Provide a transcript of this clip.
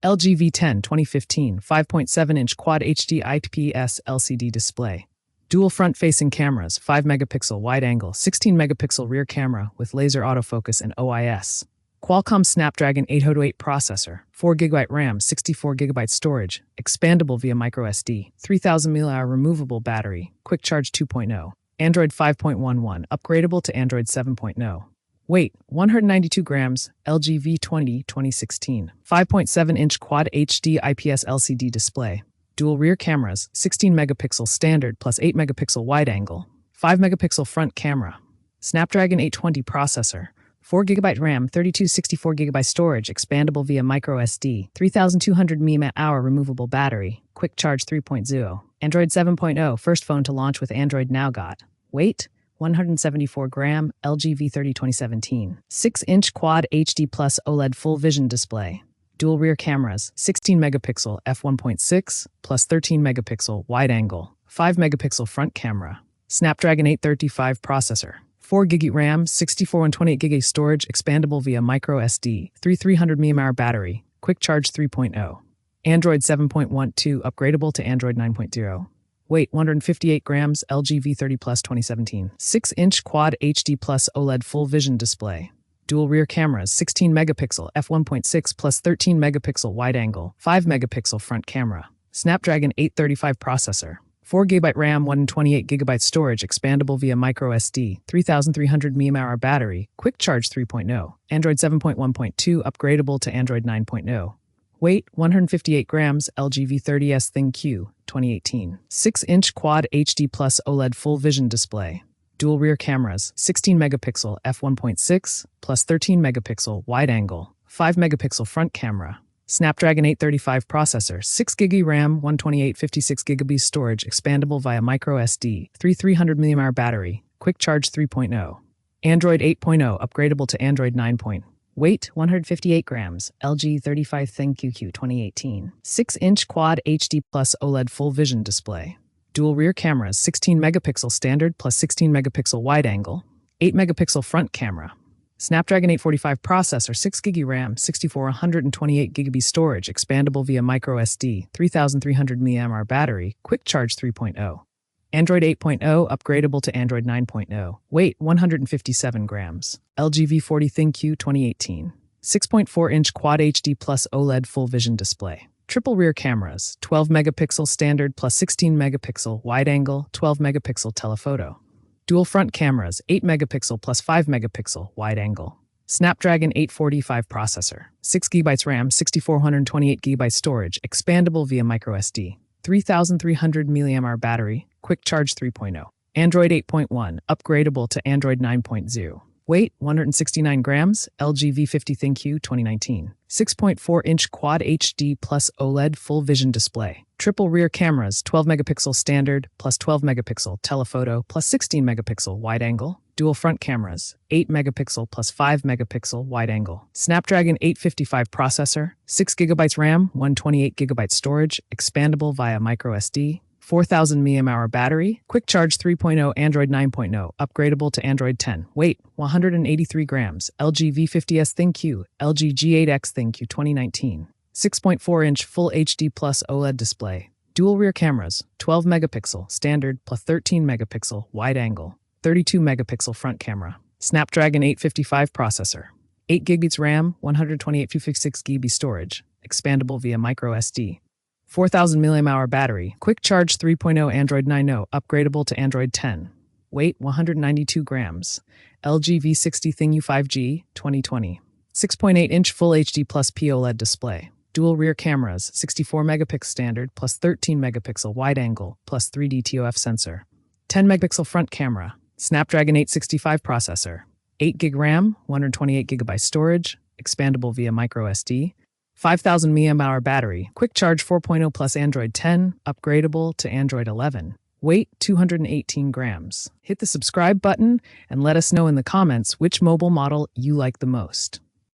LG V10 2015 5.7-inch Quad HD IPS LCD display. Dual front-facing cameras, 5 megapixel wide-angle, 16 megapixel rear camera with laser autofocus and OIS. Qualcomm Snapdragon 808 processor, 4GB RAM, 64GB storage, expandable via microSD, 3000 mAh removable battery, quick charge 2.0, Android 5.11, upgradable to Android 7.0. Weight, 192 grams, LG V20 2016, 5.7-inch Quad HD IPS LCD display. Dual rear cameras, 16 megapixel standard plus 8 megapixel wide angle, 5 megapixel front camera. Snapdragon 820 processor, 4GB RAM, 64GB storage, expandable via microSD, 3200 mAh removable battery, quick charge 3.0, Android 7.0, first phone to launch with Android Nougat. Weight, 174 gram, LG V30 2017, 6-inch Quad HD Plus OLED full vision display. Dual rear cameras, 16 megapixel f1.6 plus 13 megapixel wide angle, 5 megapixel front camera. Snapdragon 835 processor, 4GB RAM, 64 and 28GB storage, expandable via microSD, 300 mAh battery, quick charge 3.0. Android 7.12, upgradable to Android 9.0. Weight, 158 grams, LG V30 Plus 2017, 6-inch Quad HD Plus OLED full vision display. Dual rear cameras, 16 megapixel f1.6 plus 13 megapixel wide angle, 5 megapixel front camera. Snapdragon 835 processor, 4GB RAM, 128GB storage, expandable via microSD, 3300 mAh battery, quick charge 3.0. Android 7.1.2, upgradable to Android 9.0. Weight, 158 grams, LG V30s thinq 2018, 6-inch Quad HD Plus OLED full vision display. Dual rear cameras, 16 megapixel f1.6 plus 13 megapixel wide angle, 5 megapixel front camera. Snapdragon 835 processor, 6GB RAM, 128/56GB storage, expandable via microSD, 300 mAh battery, quick charge 3.0. Android 8.0, upgradable to Android 9.0. Weight, 158 grams, LG 35 thinq 2018, 6-inch Quad HD Plus OLED full vision display. Dual rear cameras, 16 megapixel standard plus 16 megapixel wide angle, 8 megapixel front camera. Snapdragon 845 processor, 6GB RAM, 64 128GB storage, expandable via microSD, 3300 mAh battery, quick charge 3.0. Android 8.0, upgradable to Android 9.0. Weight, 157 grams. LG V40 thinq 2018, 6.4-inch Quad HD Plus OLED full vision display. Triple rear cameras, 12 megapixel standard plus 16 megapixel wide angle, 12 megapixel telephoto. Dual front cameras, 8 megapixel plus 5 megapixel wide angle. Snapdragon 845 processor, 6GB RAM, 6428GB storage, expandable via microSD, 3300 mAh battery, quick charge 3.0. Android 8.1, upgradable to Android 9.0. Weight, 169 grams, LG V50 thinq 2019, 6.4-inch Quad HD Plus OLED full vision display. Triple rear cameras, 12 megapixel standard plus 12 megapixel telephoto plus 16 megapixel wide angle. Dual front cameras, 8 megapixel plus 5 megapixel wide angle. Snapdragon 855 processor, 6GB RAM, 128GB storage, expandable via microSD, 4000 mAh battery, quick charge 3.0. Android 9.0, upgradable to Android 10. Weight, 183 grams, LG V50s thinq, LG G8X thinq 2019, 6.4-inch Full HD Plus OLED display. Dual rear cameras, 12 megapixel standard plus 13 megapixel wide angle, 32 megapixel front camera. Snapdragon 855 processor, 8GB RAM, 128/56GB storage, expandable via microSD. 4000 mAh battery, quick charge 3.0. Android 9.0, upgradable to Android 10. Weight, 192 grams. LG V60 thinq 5G 2020, 6.8-inch Full HD Plus OLED display. Dual rear cameras, 64 megapixel standard plus 13 megapixel wide angle plus 3D TOF sensor. 10 megapixel front camera. Snapdragon 865 processor, 8GB RAM, 128GB storage, expandable via microSD. 5000 mAh battery, quick charge 4.0 plus Android 10, upgradable to Android 11. Weight, 218 grams. Hit the subscribe button and let us know in the comments which mobile model you like the most.